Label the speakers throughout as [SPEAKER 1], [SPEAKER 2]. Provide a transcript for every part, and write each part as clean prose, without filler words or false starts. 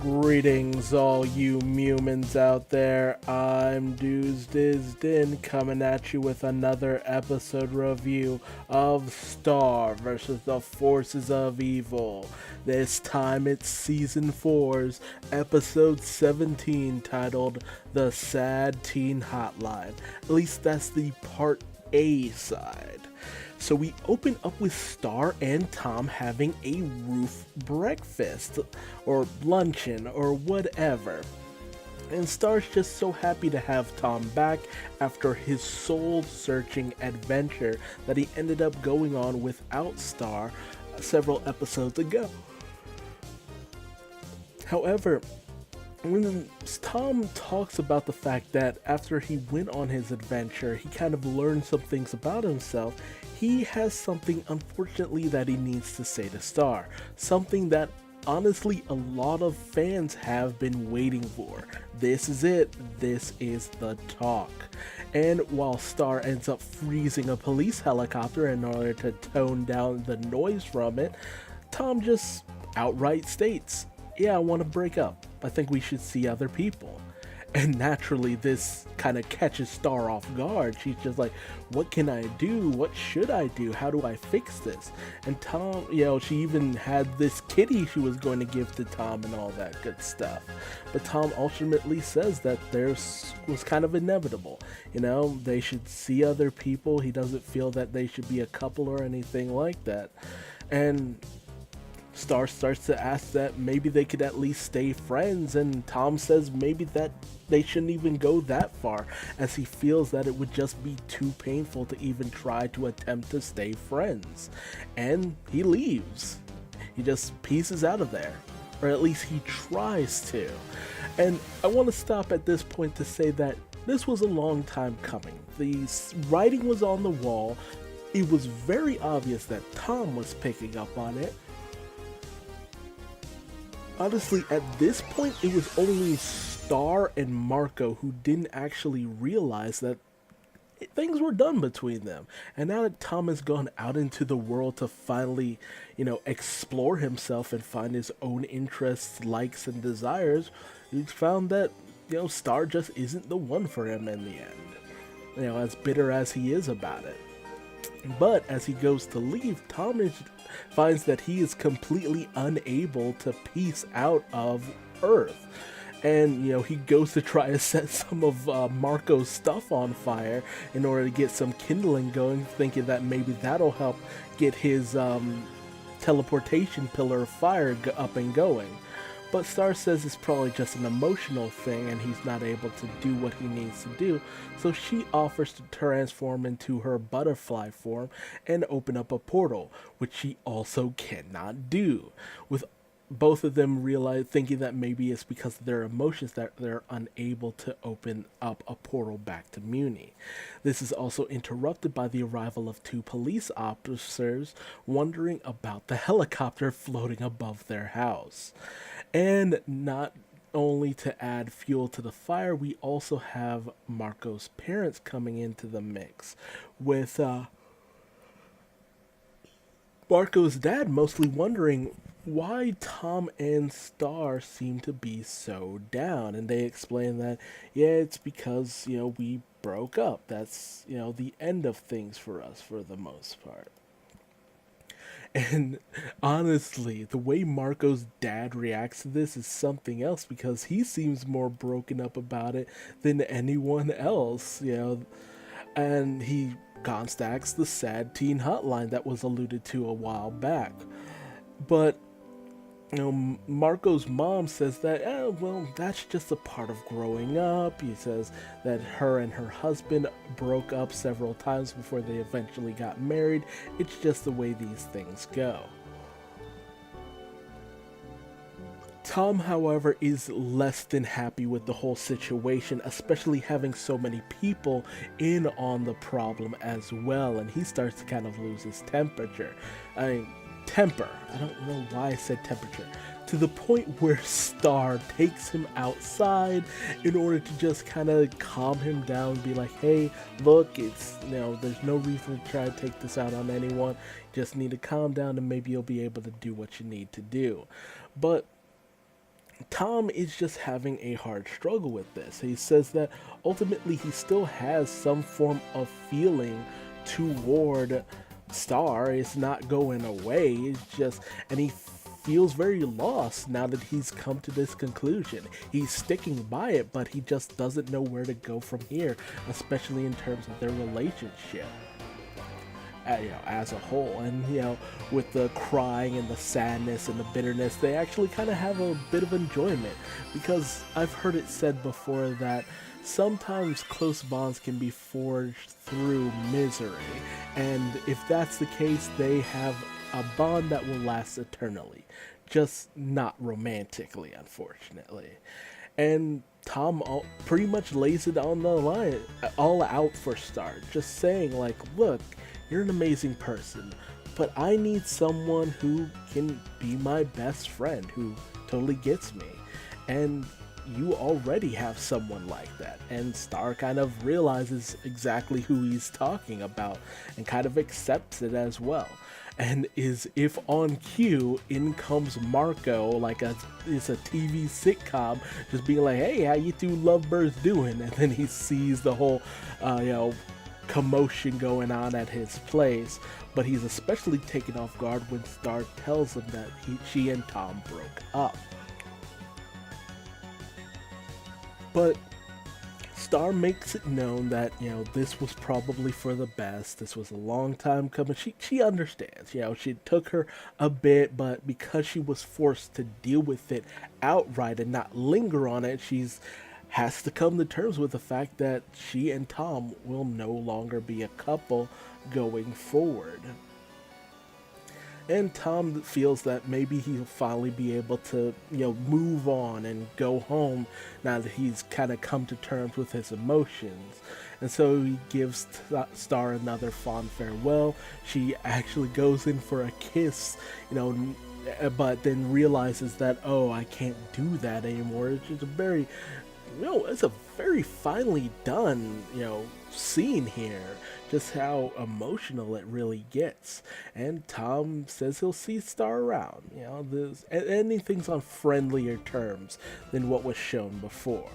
[SPEAKER 1] Greetings, all you humans out there. I'm Duuz-Diz-Din coming at you with another episode review of Star versus the Forces of Evil. This time it's Season 4's Episode 17 titled The Sad Teen Hotline. At least that's the Part A side. So we open up with Star and Tom having a roof breakfast, or luncheon, or whatever. And Star's just so happy to have Tom back after his soul-searching adventure that he ended up going on without Star several episodes ago. However, when Tom talks about the fact that after he went on his adventure, he kind of learned some things about himself, he has something, unfortunately, that he needs to say to Star. Something that, honestly, a lot of fans have been waiting for. This is it. This is the talk. And while Star ends up freezing a police helicopter in order to tone down the noise from it, Tom just outright states, "Yeah, I want to break up. I think we should see other people." And naturally, this kind of catches Star off guard. She's just like, what can I do? What should I do? How do I fix this? And Tom, she even had this kitty she was going to give to Tom and all that good stuff. But Tom ultimately says that theirs was kind of inevitable. They should see other people. He doesn't feel that they should be a couple or anything like that. And Star starts to ask that maybe they could at least stay friends, and Tom says maybe that they shouldn't even go that far, as he feels that it would just be too painful to even try to attempt to stay friends. And he leaves. He just pieces out of there, or at least he tries to. And I want to stop at this point to say that this was a long time coming. The writing was on the wall. It was very obvious that Tom was picking up on it. Honestly, at this point, it was only Star and Marco who didn't actually realize that things were done between them. And now that Tom has gone out into the world to finally, explore himself and find his own interests, likes, and desires, he's found that, Star just isn't the one for him in the end. As bitter as he is about it. But as he goes to leave, Tom finds that he is completely unable to piece out of Earth. And, he goes to try to set some of Marco's stuff on fire in order to get some kindling going, thinking that maybe that'll help get his teleportation pillar of fire up and going. But Star says it's probably just an emotional thing and he's not able to do what he needs to do, so she offers to transform into her butterfly form and open up a portal, which she also cannot do, with both of them thinking that maybe it's because of their emotions that they're unable to open up a portal back to Muni. This is also interrupted by the arrival of two police officers wondering about the helicopter floating above their house. And not only to add fuel to the fire, we also have Marco's parents coming into the mix, with Marco's dad mostly wondering why Tom and Star seem to be so down. And they explain that, it's because, we broke up. That's, the end of things for us for the most part. And honestly, the way Marco's dad reacts to this is something else, because he seems more broken up about it than anyone else, And he contacts the Sad Teen Hotline that was alluded to a while back. But Marco's mom says that, that's just a part of growing up. He says that her and her husband broke up several times before they eventually got married. It's just the way these things go. Tom, however, is less than happy with the whole situation, especially having so many people in on the problem as well, and he starts to kind of lose his temper. I don't know why I said temperature. To the point where Star takes him outside in order to just kind of calm him down, be like, hey, look, it's, there's no reason to try to take this out on anyone. You just need to calm down and maybe you'll be able to do what you need to do. But Tom is just having a hard struggle with this. He says that ultimately he still has some form of feeling toward Star. It's not going away. It's just, and he feels very lost now that he's come to this conclusion. He's sticking by it, but he just doesn't know where to go from here, especially in terms of their relationship. As a whole, and with the crying and the sadness and the bitterness, they actually kind of have a bit of enjoyment, because I've heard it said before that sometimes close bonds can be forged through misery, and if that's the case, they have a bond that will last eternally, just not romantically, unfortunately. And Tom pretty much lays it on the line, all out for Star, just saying like, look, you're an amazing person, but I need someone who can be my best friend, who totally gets me. And you already have someone like that. And Star kind of realizes exactly who he's talking about and kind of accepts it as well. And if on cue, in comes Marco, like it's a TV sitcom, just being like, hey, how you two lovebirds doing? And then he sees the whole, commotion going on at his place, but he's especially taken off guard when Star tells him that she and Tom broke up. But Star makes it known that, this was probably for the best. This was a long time coming. She understands, she took her a bit, but because she was forced to deal with it outright and not linger on it, she's has to come to terms with the fact that she and Tom will no longer be a couple going forward. And Tom feels that maybe he'll finally be able to, move on and go home now that he's kind of come to terms with his emotions. And so he gives Star another fond farewell. She actually goes in for a kiss, but then realizes that, oh, I can't do that anymore. It's just it's a very finely done, scene here. Just how emotional it really gets. And Tom says he'll see Star around. Anything's on friendlier terms than what was shown before.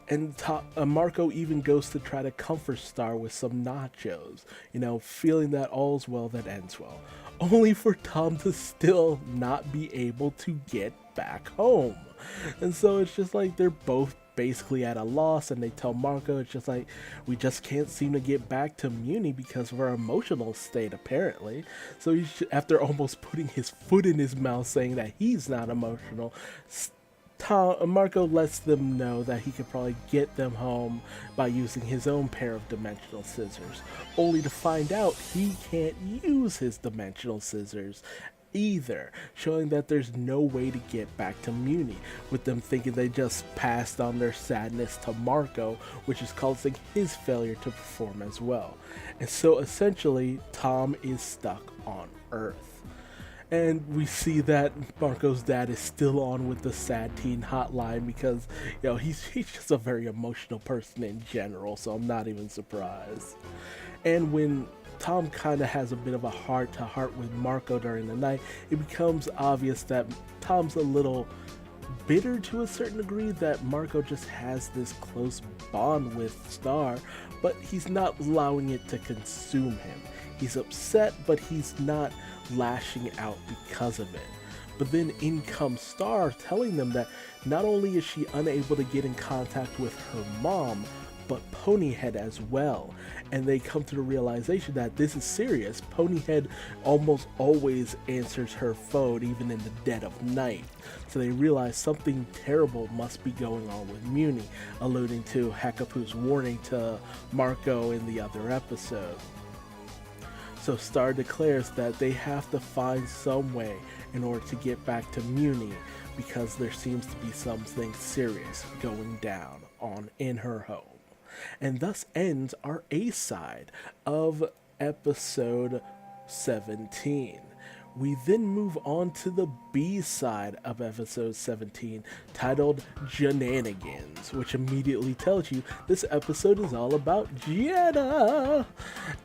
[SPEAKER 1] And Marco even goes to try to comfort Star with some nachos, feeling that all's well that ends well. Only for Tom to still not be able to get back home. And so it's just like they're both basically at a loss, and they tell Marco it's just like, we just can't seem to get back to Muni because of our emotional state, apparently. So after almost putting his foot in his mouth saying that he's not emotional, Marco lets them know that he could probably get them home by using his own pair of dimensional scissors, only to find out he can't use his dimensional scissors either, showing that there's no way to get back to Muni, with them thinking they just passed on their sadness to Marco, which is causing his failure to perform as well. And so essentially, Tom is stuck on Earth. And we see that Marco's dad is still on with the sad teen hotline because, he's just a very emotional person in general, so I'm not even surprised. And when Tom kind of has a bit of a heart-to-heart with Marco during the night, it becomes obvious that Tom's a little bitter to a certain degree that Marco just has this close bond with Star, but he's not allowing it to consume him. He's upset, but he's not lashing out because of it. But then in comes Star telling them that not only is she unable to get in contact with her mom, but Ponyhead as well. And they come to the realization that this is serious. Ponyhead almost always answers her phone, even in the dead of night. So they realize something terrible must be going on with Muni, alluding to Hekapu's warning to Marco in the other episode. So Star declares that they have to find some way in order to get back to Muni, because there seems to be something serious going down in her home. And thus ends our A-side of episode 17, We then move on to the B side of episode 17, titled Jannanigans, which immediately tells you this episode is all about Janna.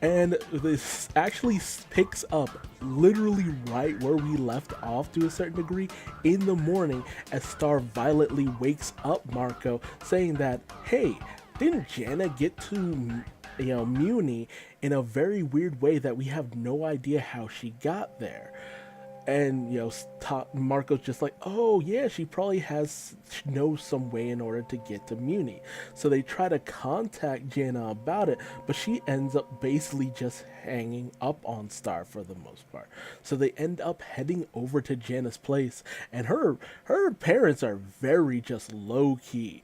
[SPEAKER 1] And this actually picks up literally right where we left off to a certain degree in the morning as Star violently wakes up Marco saying that, hey, didn't Janna get to Muni in a very weird way that we have no idea how she got there? And Marco's just like, oh yeah, she probably knows some way in order to get to Muni. So they try to contact Janna about it, but she ends up basically just hanging up on Star for the most part. So they end up heading over to Janna's place, and her parents are very just low key,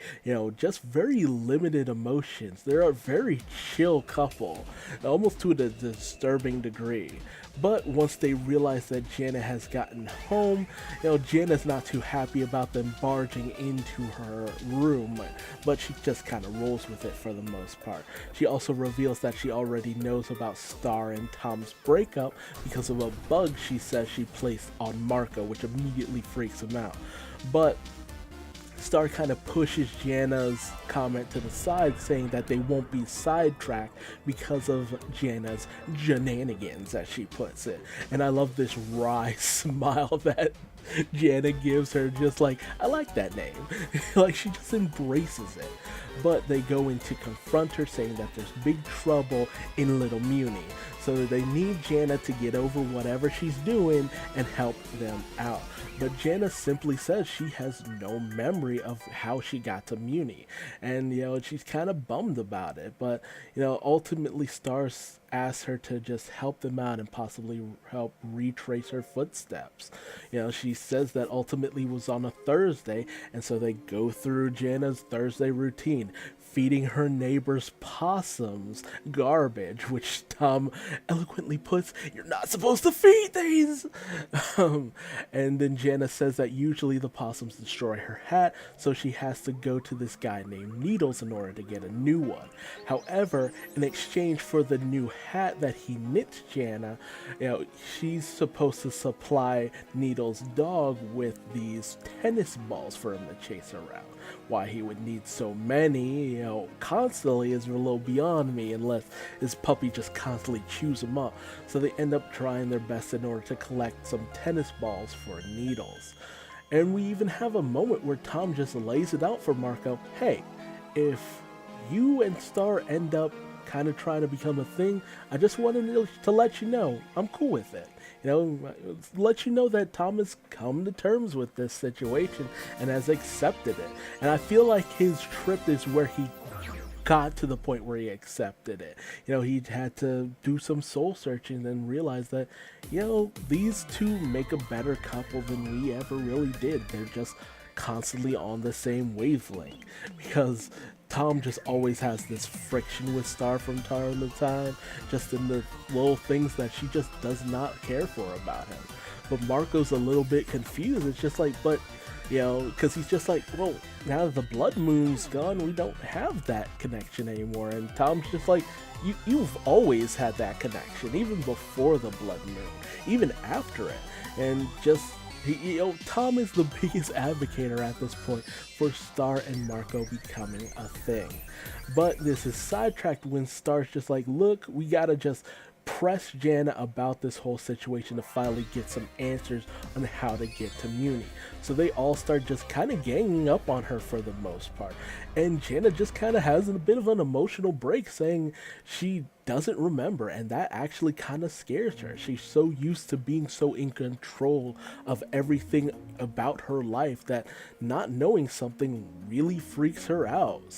[SPEAKER 1] just very limited emotions. They're a very chill couple, almost to a disturbing degree. But once they realize that Janna has gotten home, Janna's not too happy about them barging into her room, but she just kind of rolls with it for the most part. She also reveals that she already knows about Star and Tom's breakup because of a bug she says she placed on Marco, which immediately freaks him out. But Star kind of pushes Janna's comment to the side, saying that they won't be sidetracked because of Janna's Jannanigans, as she puts it. And I love this wry smile that Janna gives her, just like, I like that name. Like, she just embraces it. But they go in to confront her, saying that there's big trouble in Little Muni. So they need Janna to get over whatever she's doing and help them out. But Janna simply says she has no memory of how she got to Muni. And, she's kind of bummed about it. But, ultimately Stars asks her to just help them out and possibly help retrace her footsteps. She says that ultimately was on a Thursday, and so they go through Janna's Thursday routine, feeding her neighbor's possums garbage, which Tom eloquently puts, you're not supposed to feed these! And then Janna says that usually the possums destroy her hat, so she has to go to this guy named Needles in order to get a new one. However, in exchange for the new hat that he knits Janna, she's supposed to supply Needles' dog with these tennis balls for him to chase around. Why he would need so many, constantly is a little beyond me, unless his puppy just constantly chews him up. So they end up trying their best in order to collect some tennis balls for Needles. And we even have a moment where Tom just lays it out for Marco, hey, if you and Star end up kind of trying to become a thing, I just wanted to let you know I'm cool with it. Let you know that Tom has come to terms with this situation and has accepted it. And I feel like his trip is where he got to the point where he accepted it. He had to do some soul searching and realize that, these two make a better couple than we ever really did. They're just constantly on the same wavelength, because Tom just always has this friction with Star from time to time, just in the little things that she just does not care for about him. But Marco's a little bit confused. It's just like, but, because he's just like, well, now that the blood moon's gone, we don't have that connection anymore. And Tom's just like, you've always had that connection, even before the blood moon, even after it. And just, Tom is the biggest advocator at this point for Star and Marco becoming a thing. But this is sidetracked when Star's just like, look, we gotta just press Janna about this whole situation to finally get some answers on how to get to Muni. So they all start just kind of ganging up on her for the most part. And Janna just kind of has a bit of an emotional break, saying she doesn't remember, and that actually kind of scares her. She's so used to being so in control of everything about her life that not knowing something really freaks her out.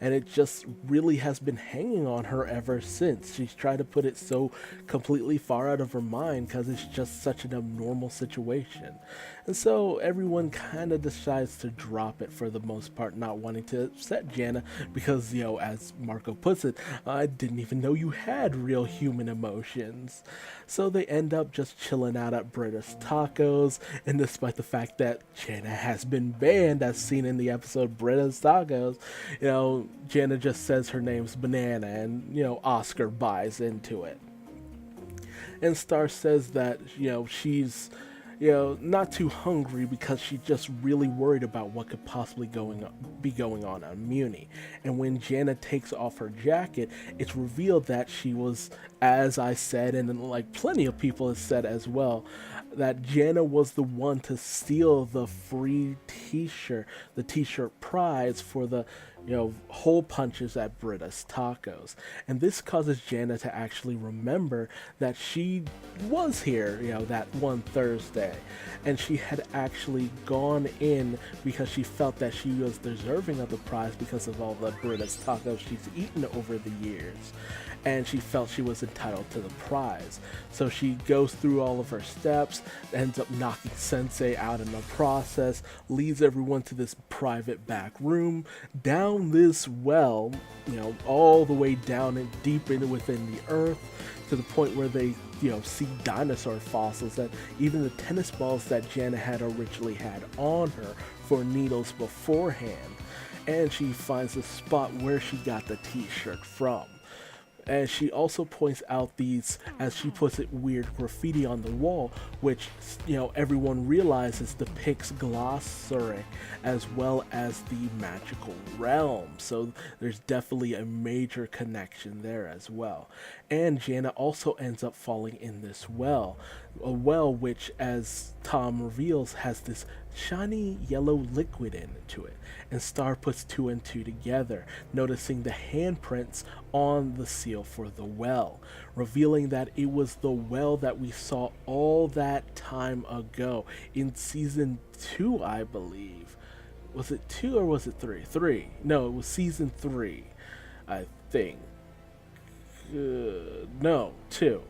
[SPEAKER 1] And it just really has been hanging on her ever since. She's tried to put it so completely far out of her mind because it's just such an abnormal situation. And so everyone kind of decides to drop it for the most part, not wanting to upset Janna because, as Marco puts it, I didn't even know you had real human emotions. So they end up just chilling out at Britta's Tacos, and despite the fact that Janna has been banned, as seen in the episode Britta's Tacos, Janna just says her name's Banana, and, Oscar buys into it. And Star says that, she's, not too hungry because she's just really worried about what could possibly be going on Muni. And when Jana takes off her jacket, it's revealed that she was, as I said, and like plenty of people have said as well, that Jana was the one to steal the free T-shirt, the T-shirt prize for the hole punches at Britta's Tacos. And this causes Jana to actually remember that she was here, that one Thursday. And she had actually gone in because she felt that she was deserving of the prize because of all the Britta's Tacos she's eaten over the years. And she felt she was entitled to the prize. So she goes through all of her steps, ends up knocking Sensei out in the process, leads everyone to this private back room, down this well, all the way down and deep within the earth, to the point where they, see dinosaur fossils and even the tennis balls that Jana had originally had on her for needles beforehand. And she finds the spot where she got the t-shirt from. And she also points out these, as she puts it, weird graffiti on the wall, which, everyone realizes depicts Glossaric as well as the magical realm. So there's definitely a major connection there as well. And Jana also ends up falling in this well. A well which, as Tom reveals, has this shiny yellow liquid into it. And Star puts two and two together, noticing the handprints on the seal for the well, revealing that it was the well that we saw all that time ago in season 2, I believe. Was it 2 or was it 3? 3. No, it was season 3, I think. No, 2.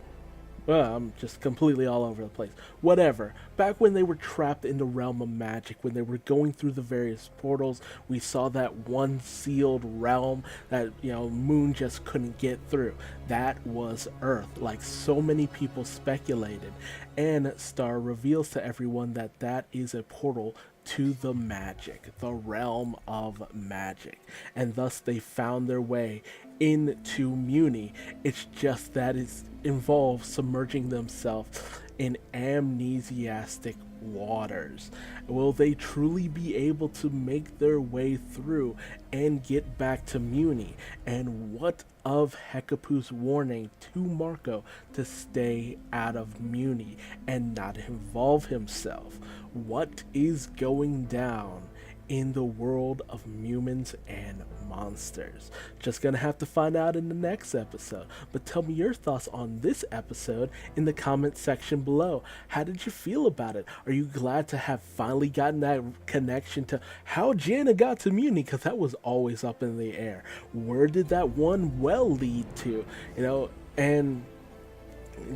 [SPEAKER 1] Well, I'm just completely all over the place. Whatever. Back when they were trapped in the realm of magic, when they were going through the various portals, we saw that one sealed realm that, Moon just couldn't get through. That was Earth, like so many people speculated. And Star reveals to everyone that that is a portal to the magic, the realm of magic. And thus they found their way into Muni. It's just that it involves submerging themselves in amnesiastic waters. Will they truly be able to make their way through and get back to Muni? And what of Hekapu's warning to Marco to stay out of Muni and not involve himself? What is going down in the world of humans and monsters? Just gonna have to find out in the next episode. But tell me your thoughts on this episode in the comment section below. How did you feel about it? Are you glad to have finally gotten that connection to how Jana got to Muni? Because that was always up in the air. Where did that one well lead to? And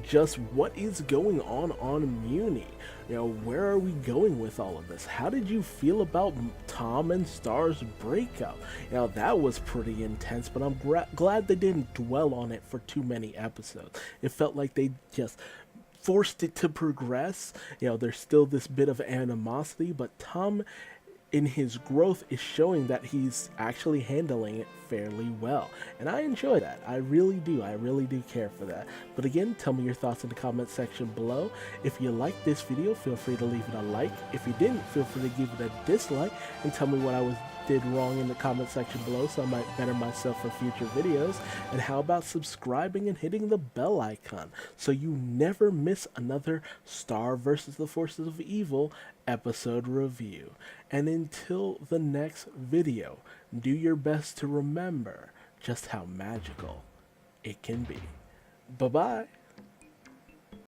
[SPEAKER 1] just what is going on Muni? Where are we going with all of this? How did you feel about Tom and Star's breakup? That was pretty intense, but I'm glad they didn't dwell on it for too many episodes. It felt like they just forced it to progress. There's still this bit of animosity, but Tom in his growth is showing that he's actually handling it fairly well. And I enjoy that. I really do. I really do care for that. But again, tell me your thoughts in the comment section below. If you liked this video, feel free to leave it a like. If you didn't, feel free to give it a dislike and tell me what I did wrong in the comment section below so I might better myself for future videos. And how about subscribing and hitting the bell icon so you never miss another Star vs. the Forces of Evil episode review. And until the next video, do your best to remember just how magical it can be. Bye-bye.